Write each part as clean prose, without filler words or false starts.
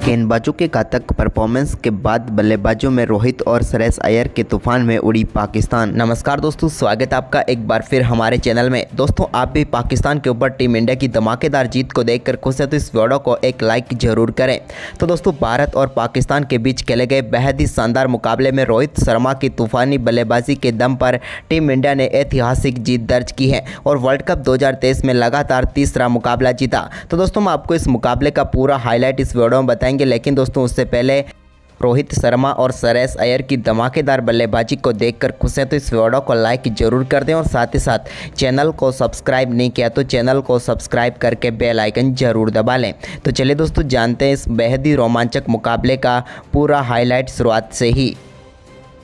गेंदबाजों के घातक परफॉर्मेंस के बाद बल्लेबाजों में रोहित और श्रेयस अय्यर के तूफान में उड़ी पाकिस्तान। नमस्कार दोस्तों, स्वागत है आपका एक बार फिर हमारे चैनल में। दोस्तों, आप भी पाकिस्तान के ऊपर टीम इंडिया की धमाकेदार जीत को देखकर खुश हैं तो इस वीडियो को एक लाइक जरूर करें। तो दोस्तों, भारत और पाकिस्तान के बीच खेले गए बेहद ही शानदार मुकाबले में रोहित शर्मा की तूफानी बल्लेबाजी के दम पर टीम इंडिया ने ऐतिहासिक जीत दर्ज की है और वर्ल्ड कप 2023 में लगातार तीसरा मुकाबला जीता। तो दोस्तों, मैं आपको इस मुकाबले का पूरा हाईलाइट इस वीडियो में बताएंगे, लेकिन दोस्तों उससे पहले रोहित शर्मा और श्रेयस अय्यर की धमाकेदार बल्लेबाजी को देखकर खुश हैं तो इस वीडियो को लाइक जरूर कर दें और साथ ही साथ चैनल को सब्सक्राइब नहीं किया तो चैनल को सब्सक्राइब करके बेल आइकन जरूर दबा लें। तो चलिए दोस्तों, जानते हैं इस बेहद ही रोमांचक मुकाबले का पूरा हाईलाइट शुरुआत से ही।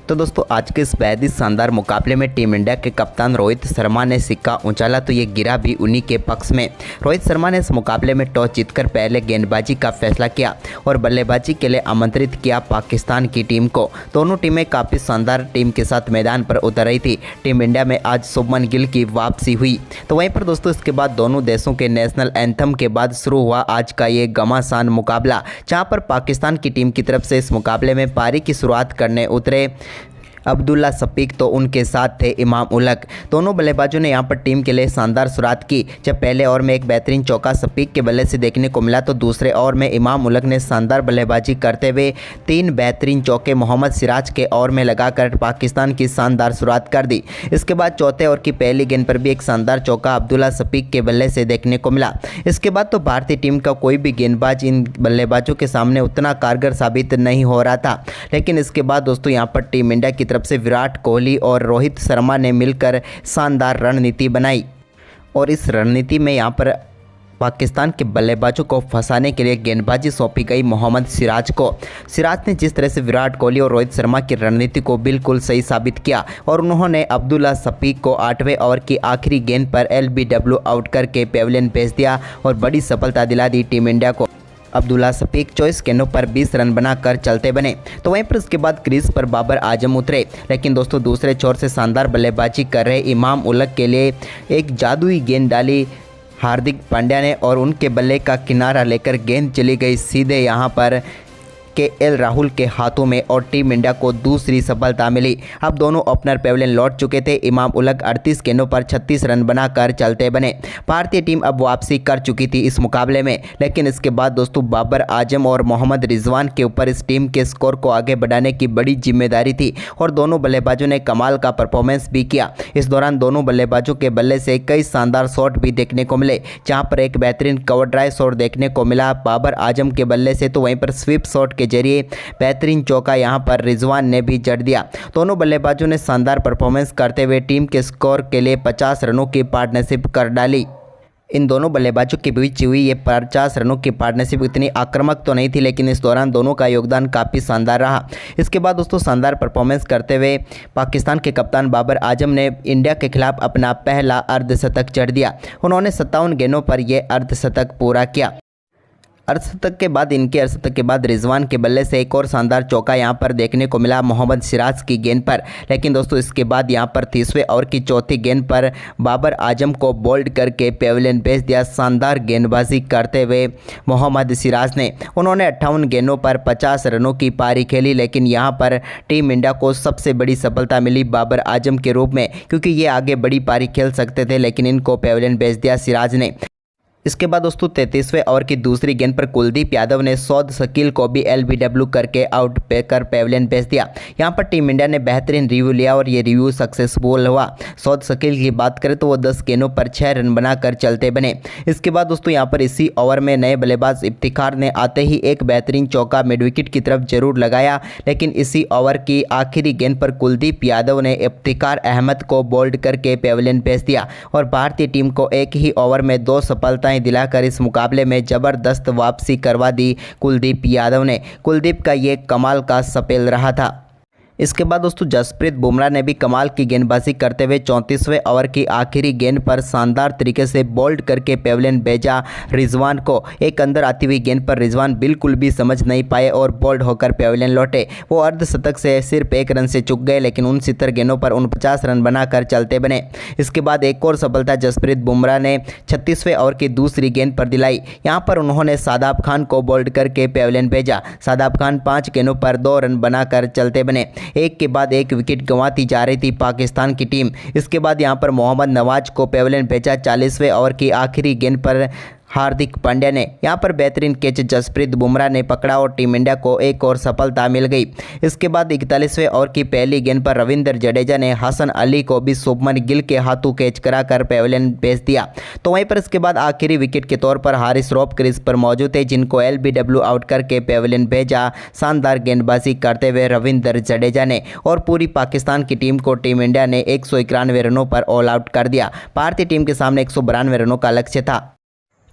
तो दोस्तों, आज के इस बेहद ही शानदार मुकाबले में टीम इंडिया के कप्तान रोहित शर्मा ने सिक्का उछाला तो ये गिरा भी उन्हीं के पक्ष में। रोहित शर्मा ने इस मुकाबले में टॉस जीतकर पहले गेंदबाजी का फैसला किया और बल्लेबाजी के लिए आमंत्रित किया पाकिस्तान की टीम को। दोनों टीमें काफ़ी शानदार टीम के साथ मैदान पर उतर रही थी। टीम इंडिया में आज शुभमन गिल की वापसी हुई। तो वहीं पर दोस्तों, इसके बाद दोनों देशों के नेशनल एंथम के बाद शुरू हुआ आज का ये घमासान मुकाबला, जहाँ पर पाकिस्तान की टीम की तरफ से इस मुकाबले में पारी की शुरुआत करने उतरे अब्दुल्ला शफीक तो उनके साथ थे इमाम उलग। दोनों बल्लेबाजों ने यहां पर टीम के लिए शानदार शुरुआत की। जब पहले ओवर में एक बेहतरीन चौका शफीक के बल्ले से देखने को मिला तो दूसरे ओवर में इमाम उलग ने शानदार बल्लेबाजी करते हुए 3 बेहतरीन चौके मोहम्मद सिराज के ओवर में लगाकर पाकिस्तान की शानदार शुरुआत कर दी। इसके बाद चौथे ओवर की पहली गेंद पर भी एक शानदार चौका अब्दुल्ला शफीक के बल्ले से देखने को मिला। इसके बाद तो भारतीय टीम का कोई भी गेंदबाज इन बल्लेबाजों के सामने उतना कारगर साबित नहीं हो रहा था। लेकिन इसके बाद दोस्तों, यहाँ पर टीम इंडिया की तरफ से विराट कोहली और रोहित शर्मा ने मिलकर शानदार रणनीति बनाई और इस रणनीति में यहां पर पाकिस्तान के बल्लेबाजों को फंसाने के लिए गेंदबाजी सौंपी गई मोहम्मद सिराज को। सिराज ने जिस तरह से विराट कोहली और रोहित शर्मा की रणनीति को बिल्कुल सही साबित किया और उन्होंने अब्दुल्ला शफीक को 8वें ओवर की आखिरी गेंद पर LBW आउट करके पेविलियन भेज दिया और बड़ी सफलता दिला दी टीम इंडिया को। अब्दुल्ला शफीक 24 गेंदों पर 20 रन बनाकर चलते बने। तो वहीं पर उसके बाद क्रीज पर बाबर आजम उतरे, लेकिन दोस्तों दूसरे छोर से शानदार बल्लेबाजी कर रहे इमाम उलग के लिए एक जादुई गेंद डाली हार्दिक पांड्या ने और उनके बल्ले का किनारा लेकर गेंद चली गई सीधे यहां पर KL राहुल के हाथों में और टीम इंडिया को दूसरी सफलता मिली। अब दोनों ओपनर पेविलियन लौट चुके थे। इमाम उलग 38 गेंदों पर 36 रन बनाकर चलते बने। भारतीय टीम अब वापसी कर चुकी थी इस मुकाबले में, लेकिन इसके बाद दोस्तों बाबर आजम और मोहम्मद रिजवान के ऊपर इस टीम के स्कोर को आगे बढ़ाने की बड़ी जिम्मेदारी थी और दोनों बल्लेबाजों ने कमाल का परफॉर्मेंस भी किया। इस दौरान दोनों बल्लेबाजों के बल्ले से कई शानदार शॉट भी देखने को मिले, जहाँ पर एक बेहतरीन कवर ड्राइव शॉट देखने को मिला बाबर आजम के बल्ले से, तो वहीं पर स्वीप शॉट के जरिए बेहतरीन चौका यहां पर रिजवान ने भी जड़ दिया। दोनों बल्लेबाजों ने शानदार परफॉर्मेंस करते हुए टीम के स्कोर के लिए 50 रनों की पार्टनरशिप कर डाली। इन दोनों बल्लेबाजों के बीच हुई ये 50 रनों की पार्टनरशिप इतनी आक्रामक तो नहीं थी, लेकिन इस दौरान दोनों का योगदान काफ़ी शानदार रहा। इसके बाद दोस्तों शानदार परफॉर्मेंस करते हुए पाकिस्तान के कप्तान बाबर आजम ने इंडिया के खिलाफ अपना पहला अर्धशतक जड़ दिया। उन्होंने 57 गेंदों पर यह अर्धशतक पूरा किया। अर्धशतक के बाद रिजवान के बल्ले से एक और शानदार चौका यहां पर देखने को मिला मोहम्मद सिराज की गेंद पर, लेकिन दोस्तों इसके बाद यहां पर 30वें ओवर की चौथी गेंद पर बाबर आजम को बोल्ड करके पेविलियन भेज दिया। शानदार गेंदबाजी करते हुए मोहम्मद सिराज ने उन्होंने 58 गेंदों पर 50 रनों की पारी खेली, लेकिन यहां पर टीम इंडिया को सबसे बड़ी सफलता मिली बाबर आजम के रूप में, क्योंकि ये आगे बड़ी पारी खेल सकते थे लेकिन इनको पेविलियन भेज दिया सिराज ने। इसके बाद दोस्तों 33वें ओवर की दूसरी गेंद पर कुलदीप यादव ने सौद शकील को भी LBW करके आउट कर पेविलियन भेज दिया। यहां पर टीम इंडिया ने बेहतरीन रिव्यू लिया और ये रिव्यू सक्सेसफुल हुआ। सौद शकील की बात करें तो वो 10 गेंदों पर 6 रन बनाकर चलते बने। इसके बाद दोस्तों यहां पर इसी ओवर में नए बल्लेबाज इफ्तिखार ने आते ही एक बेहतरीन चौका मिड विकेट की तरफ जरूर लगाया, लेकिन इसी ओवर की आखिरी गेंद पर कुलदीप यादव ने इफ्तिखार अहमद को बोल्ड करके पेविलियन भेज दिया और भारतीय टीम को एक ही ओवर में 2 सफलता दिलाकर इस मुकाबले में जबरदस्त वापसी करवा दी कुलदीप यादव ने। कुलदीप का ये कमाल का स्पेल रहा था। इसके बाद दोस्तों जसप्रीत बुमराह ने भी कमाल की गेंदबाजी करते हुए 34वें ओवर की आखिरी गेंद पर शानदार तरीके से बोल्ड करके पेविलियन भेजा रिजवान को। एक अंदर आती हुई गेंद पर रिजवान बिल्कुल भी समझ नहीं पाए और बोल्ड होकर पेविलियन लौटे। वो अर्धशतक से सिर्फ 1 रन से चूक गए, लेकिन 69 गेंदों पर 49 रन बनाकर चलते बने। इसके बाद एक और सफलता जसप्रीत बुमराह ने 36वें ओवर की दूसरी गेंद पर दिलाई। यहां पर उन्होंने शादाब खान को बोल्ड करके पेविलियन भेजा। शादाब खान 5 गेंदों पर 2 रन बनाकर चलते बने। एक के बाद एक विकेट गंवाती जा रही थी पाकिस्तान की टीम। इसके बाद यहां पर मोहम्मद नवाज को पेविलियन भेजा। 40वें ओवर की आखिरी गेंद पर हार्दिक पांड्या ने यहां पर बेहतरीन कैच जसप्रीत बुमराह ने पकड़ा और टीम इंडिया को एक और सफलता मिल गई। इसके बाद 41वें ओवर की पहली गेंद पर रविंद्र जडेजा ने हसन अली को भी शुभमन गिल के हाथों कैच कराकर पेविलियन भेज दिया। तो वहीं पर इसके बाद आखिरी विकेट के तौर पर हारिस रॉफ क्रीज पर मौजूद थे, जिनको LBW आउट करके पेविलियन भेजा। शानदार गेंदबाजी करते हुए रविंद्र जडेजा ने और पूरी पाकिस्तान की टीम को टीम इंडिया ने 191 रनों पर ऑल आउट कर दिया। भारतीय टीम के सामने 192 रनों का लक्ष्य था।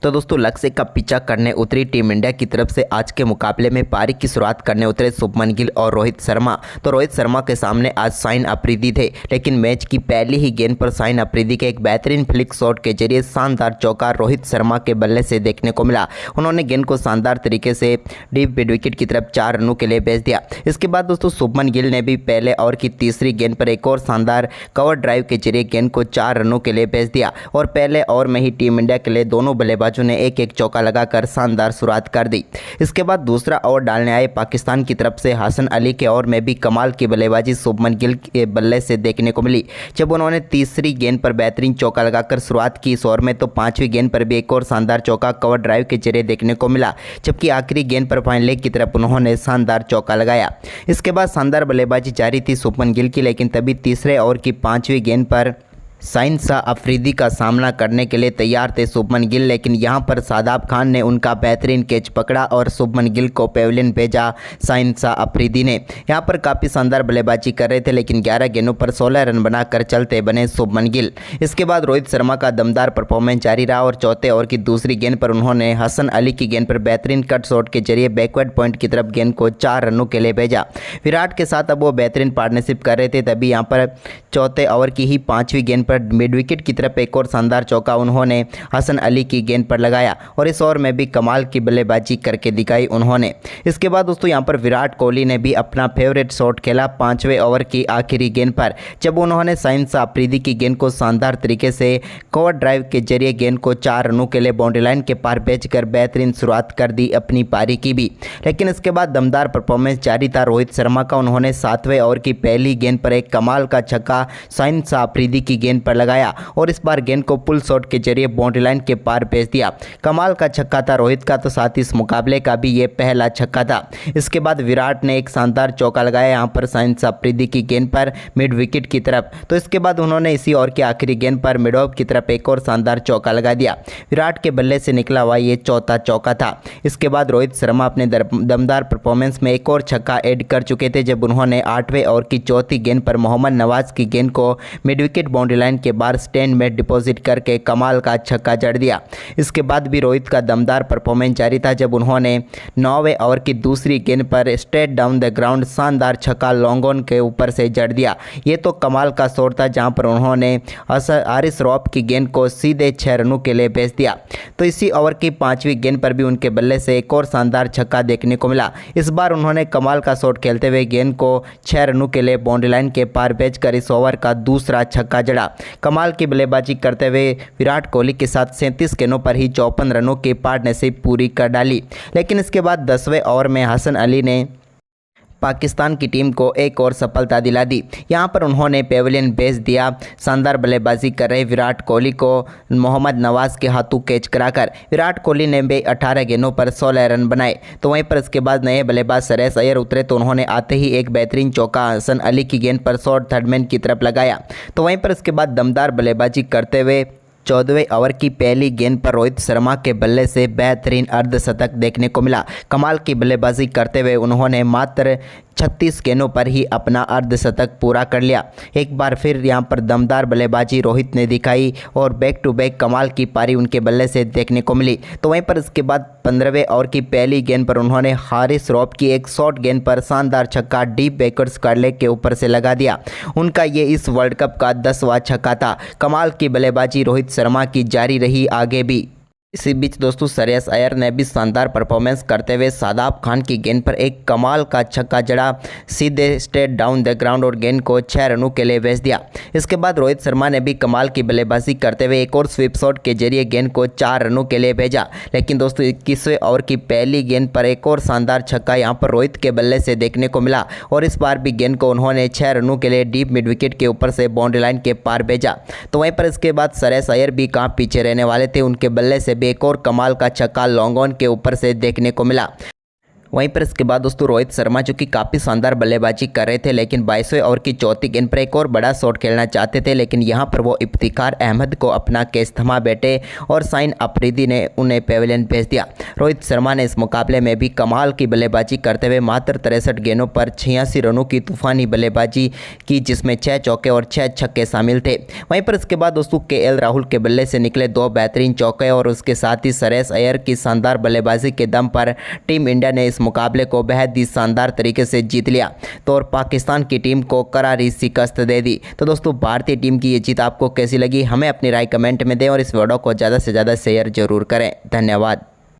तो दोस्तों लक्ष्य का पीछा करने उतरी टीम इंडिया की तरफ से आज के मुकाबले में पारी की शुरुआत करने उतरे शुभमन गिल और रोहित शर्मा। तो रोहित शर्मा के सामने आज शाहीन अफरीदी थे, लेकिन मैच की पहली ही गेंद पर शाहीन अफरीदी के एक बेहतरीन फ्लिक शॉट के जरिए शानदार चौका रोहित शर्मा के बल्ले से देखने को मिला। उन्होंने गेंद को शानदार तरीके से डीप मिड विकेट की तरफ 4 रनों के लिए भेज दिया। इसके बाद दोस्तों शुभमन गिल ने भी पहले ओवर की तीसरी गेंद पर एक और शानदार कवर ड्राइव के जरिए गेंद को 4 रनों के लिए भेज दिया और पहले ओवर में ही टीम इंडिया के लिए दोनों बल्लेबाजों ने एक एक चौका लगाकर शानदार शुरुआत कर दी। इसके बाद दूसरा ओवर डालने आए पाकिस्तान की तरफ से हसन अली के ओवर में भी कमाल की बल्लेबाजी शुभमन गिल के बल्ले से देखने को मिली, जब उन्होंने तीसरी गेंद पर बेहतरीन चौका लगाकर शुरुआत की इस ओवर में। तो 5वीं गेंद पर भी एक और शानदार चौका कवर ड्राइव के जरिए देखने को मिला, जबकि आखिरी गेंद पर फाइन लेग की तरफ उन्होंने शानदार चौका लगाया। इसके बाद शानदार बल्लेबाजी जारी थी शुभमन गिल की, लेकिन तभी तीसरे ओवर की 5वीं गेंद पर शाहीन शाह अफरीदी का सामना करने के लिए तैयार थे शुभमन गिल, लेकिन यहां पर शादाब खान ने उनका बेहतरीन कैच पकड़ा और शुभमन गिल को पेविलियन भेजा। शाहीन शाह अफरीदी ने यहां पर काफ़ी शानदार बल्लेबाजी कर रहे थे, लेकिन 11 गेंदों पर 16 रन बनाकर चलते बने शुभमन गिल। इसके बाद रोहित शर्मा का दमदार परफॉर्मेंस जारी रहा और चौथे ओवर की दूसरी गेंद पर उन्होंने हसन अली की गेंद पर बेहतरीन कट शॉट के जरिए बैकवर्ड पॉइंट की तरफ गेंद को 4 रनों के लिए भेजा। विराट के साथ अब वो बेहतरीन पार्टनरशिप कर रहे थे, तभी यहाँ पर चौथे ओवर की ही 5वीं गेंद पर मिड विकेट की तरफ एक और शानदार चौका उन्होंने हसन अली की गेंद पर लगाया और इस ओवर में भी कमाल की बल्लेबाजी करके दिखाई उन्होंने। इसके बाद दोस्तों यहाँ पर विराट कोहली ने भी अपना फेवरेट शॉट खेला 5वें ओवर की आखिरी गेंद पर, जब उन्होंने शाहीन शाह अफरीदी की गेंद को शानदार तरीके से कवर ड्राइव के जरिए गेंद को 4 रनों के लिए बाउंड्री लाइन के पार भेजकर बेहतरीन शुरुआत कर दी अपनी पारी की भी। लेकिन इसके बाद दमदार परफॉर्मेंस जारी था रोहित शर्मा का। उन्होंने 7वें ओवर की पहली गेंद पर एक कमाल का छक्का शाहीन शाह अफरीदी की गेंद पर लगाया और इस बार गेंद को पुल शॉट के जरिए बाउंड्री लाइन के पार भेज दिया। कमाल का छक्का था रोहित का, तो साथ ही इस मुकाबले का भी ये पहला छक्का था। इसके बाद विराट ने एक शानदार चौका लगाया यहाँ पर शाहीन शाह अफरीदी की गेंद पर मिड विकेट की तरफ। तो इसके बाद उन्होंने इसी ओवर की आखिरी गेंद पर मिड ऑफ की तरफ एक और शानदार चौका लगा दिया। विराट के बल्ले से निकला हुआ ये चौथा चौका था। इसके बाद रोहित शर्मा अपने दमदार परफॉर्मेंस में एक और छक्का ऐड कर चुके थे, जब उन्होंने 8वें ओवर की चौथी गेंद पर मोहम्मद नवाज की गेंद को मिड विकेट बाउंड्री लाइन के बाहर स्टैंड में डिपॉजिट करके कमाल का छक्का जड़ दिया। इसके बाद भी रोहित का दमदार परफॉर्मेंस जारी था, जब उन्होंने 9वें ओवर की दूसरी गेंद पर स्ट्रेट डाउन द ग्राउंड शानदार छक्का लॉन्ग ऑन के ऊपर से जड़ दिया। ये तो कमाल का शॉट था, जहां पर उन्होंने हारिस रॉफ की गेंद को सीधे 6 रनों के लिए भेज दिया। तो इसी ओवर की 5वीं गेंद पर भी उनके बल्ले से एक और शानदार छक्का देखने को मिला। इस बार उन्होंने कमाल का शॉट खेलते हुए गेंद को 6 रनों के लिए बाउंड्री लाइन के पार भेजकर इस ओवर का दूसरा छक्का जड़ा। कमाल की बल्लेबाजी करते हुए विराट कोहली के साथ 37 गेंदों पर ही 54 रनों की पार्टनरशिप पूरी कर डाली। लेकिन इसके बाद 10वें ओवर में हसन अली ने पाकिस्तान की टीम को एक और सफलता दिला दी। यहां पर उन्होंने पेविलियन भेज दिया। शानदार बल्लेबाजी कर रहे विराट कोहली को मोहम्मद नवाज के हाथों कैच कराकर विराट कोहली ने भी 18 गेंदों पर 16 रन बनाए। तो वहीं पर इसके बाद नए बल्लेबाज श्रेयस अय्यर उतरे, तो उन्होंने आते ही एक बेहतरीन चौका हसन अली की गेंद पर शॉर्ट थर्डमैन की तरफ लगाया। तो वहीं पर इसके बाद दमदार बल्लेबाजी करते हुए 14वें ओवर की पहली गेंद पर रोहित शर्मा के बल्ले से बेहतरीन अर्धशतक देखने को मिला। कमाल की बल्लेबाजी करते हुए उन्होंने मात्र 36 गेंदों पर ही अपना अर्धशतक पूरा कर लिया। एक बार फिर यहां पर दमदार बल्लेबाजी रोहित ने दिखाई और बैक टू बैक कमाल की पारी उनके बल्ले से देखने को मिली। तो वहीं पर इसके बाद 15वें ओवर की पहली गेंद पर उन्होंने हारिस रॉफ की एक शॉर्ट गेंद पर शानदार छक्का डीप बैकवर्ड्स कार्डलेग के ऊपर से लगा दिया। उनका ये इस वर्ल्ड कप का 10वां छक्का था। कमाल की बल्लेबाजी रोहित शर्मा की जारी रही आगे भी। इसी बीच दोस्तों श्रेयस अय्यर ने भी शानदार परफॉर्मेंस करते हुए शादाब खान की गेंद पर एक कमाल का छक्का जड़ा, सीधे स्ट्रेट डाउन द ग्राउंड और गेंद को 6 रनों के लिए भेज दिया। इसके बाद रोहित शर्मा ने भी कमाल की बल्लेबाजी करते हुए एक और स्वीप शॉट के जरिए गेंद को 4 रनों के लिए भेजा। लेकिन दोस्तों 21वें ओवर की पहली गेंद पर एक और शानदार छक्का यहां पर रोहित के बल्ले से देखने को मिला और इस बार भी गेंद को उन्होंने 6 रनों के लिए डीप मिड विकेट के ऊपर से बाउंड्री लाइन के पार भेजा। तो वहीं पर इसके बाद श्रेयस अय्यर भी कहाँ पीछे रहने वाले थे, उनके बल्ले से एक और कमाल का छक्का लॉन्ग ऑन के ऊपर से देखने को मिला। वहीं पर इसके बाद दोस्तों रोहित शर्मा जो कि काफ़ी शानदार बल्लेबाजी कर रहे थे, लेकिन 22वें ओवर की चौथी गेंद पर एक और बड़ा शॉट खेलना चाहते थे, लेकिन यहां पर वो इफ्तिखार अहमद को अपना कैच थमा बैठे और शाहीन अफरीदी ने उन्हें पेविलियन भेज दिया। रोहित शर्मा ने इस मुकाबले में भी कमाल की बल्लेबाजी करते हुए मात्र 63 गेंदों पर 86 रनों की तूफानी बल्लेबाजी की, जिसमें 6 चौके और 6 छक्के शामिल थे। वहीं पर इसके बाद दोस्तों केएल राहुल के बल्ले से निकले 2 बेहतरीन चौके और उसके साथ ही श्रेयस अय्यर की शानदार बल्लेबाजी के दम पर टीम इंडिया ने मुकाबले को बेहद ही शानदार तरीके से जीत लिया तो और पाकिस्तान की टीम को करारी शिकस्त दे दी। तो दोस्तों भारतीय टीम की ये जीत आपको कैसी लगी, हमें अपनी राय कमेंट में दें और इस वीडियो को ज़्यादा से ज़्यादा शेयर जरूर करें। धन्यवाद।